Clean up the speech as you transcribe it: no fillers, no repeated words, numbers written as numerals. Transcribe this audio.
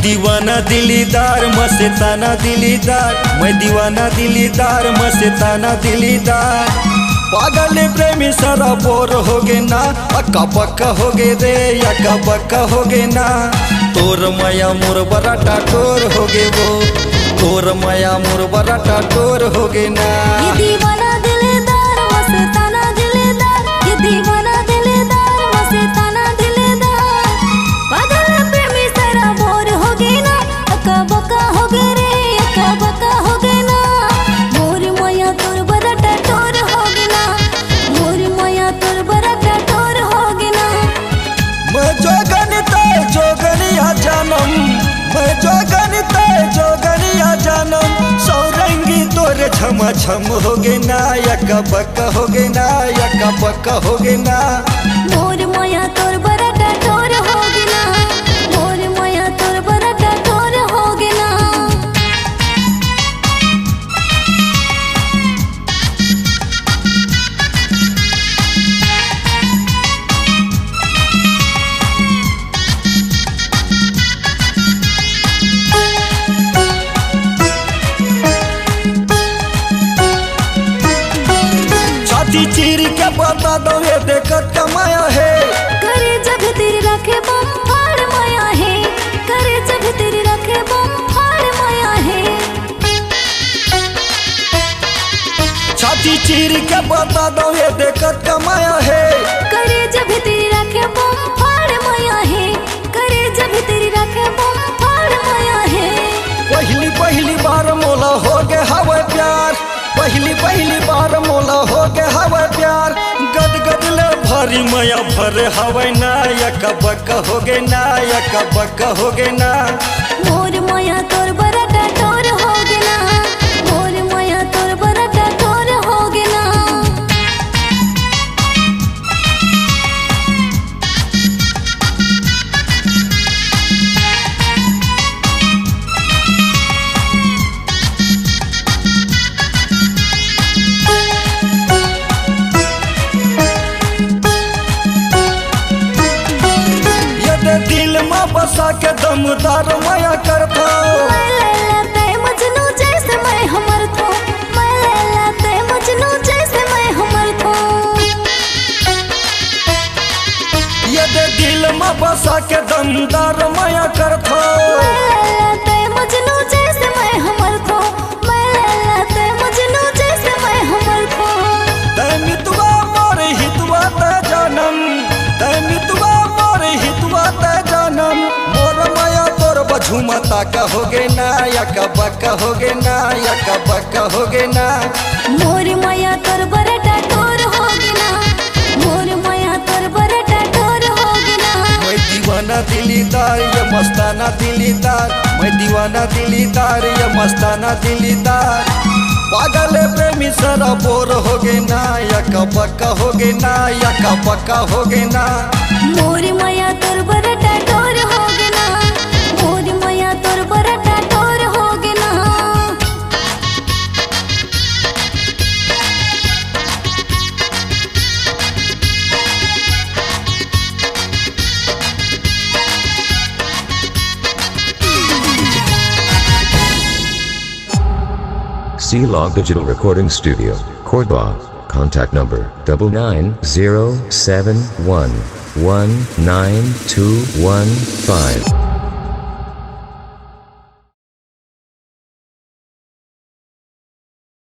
दीवाना दिलीदार मस्ताना दिलीदार, मैं दीवाना दिलीदार मस्ताना दिलीदार। पागल प्रेमी सारा बोर हो गे ना, अक्का पक्का हो गे रे अक्का पक्का हो गे ना। तोर माया मोर बड़ा टाटोर हो गे वो, तोर माया मोर बड़ा टाटोर हो गे ना। ये दीवाना दिलदार मस्ताना दिलदार, ये दीवाना दिलदार मस्ताना दिलदार। पागल प्रेमी सारा बोर हो गे ना, अक्का बक्का हो गे रे अक्का बक्का हो गे ना। मोर माया तोर बड़ा टाटोर हो गे ना, मोर माया तोर बड़ा टाटोर हो गे ना। मैं जोगनिया जानम, मैं जोगनिया जानम। सौरंगी तोरे छमा छम हो गे ना, यक्का बक्का हो गे ना यक्का बक्का हो गे ना। मोर माया तोर बड़ा टाटोर हो गे ना, मोर माया तोर बड़ा टाटोर हो गे ना। छाती चीर के बता दो ये देखत कमाया है। करे जब तेरे रखे बम फाड़ माया है, करे जब तेरे रखे बम फाड़ माया है। छाती चीर के बता दो ये देखत कमाया है। करे जब तेरे रखे बम फाड़ माया है, करे जब तेरे रखे बम फाड़ माया है। पहली बार मोला हो गए हवा प्यार, पहली बार मोला हो गए हवा प्यार। गद गद ले भारी माया भरे हवा ना, यक्का बक्का हो गए ना यक्का बक्का हो गए ना। मोर माया तोर बड़ा टाटोर हो गे ना, मोर माया तोर बड़ा टाटोर हो गे ना। दिल में बसा के दमदार माया करता। मैं लैला ते मजनू जैसे मैं हमर थो, मैं लैला ते मजनू जैसे मैं हमर थो। ये दिल में बसा के दमदार माया करता। मैं लैला ते मजनू जैसे मैं हमर थो, मैं लैला ते मजनू जैसे मैं हमर थो। मितवा मोर हितवा ते जानम, मितवा मोर हितवा ते जानम। मोर माया तोर बझुमता का हो गे ना, यक्का बक्का हो गे ना यक्का बक्का हो गे ना। मोर माया तोर बड़ा टाटोर हो गे ना, मोर माया तोर बड़ा टाटोर हो गे ना। मैं दीवाना दिलीदार ये मस्ताना दिलीदार, मैं दीवाना दिलीदार ये मस्ताना दिलीदार। पागल प्रेमी सारा बोर हो गे ना, यक्का बक्का हो गे ना यक्का बक्का हो गे ना। मोर माया तोर बड़ा टाटोर हो गे ना, मोर माया तोर बड़ा टाटोर हो गे ना। C-Log Digital Recording Studio, Cordoba. Contact number 99071192115.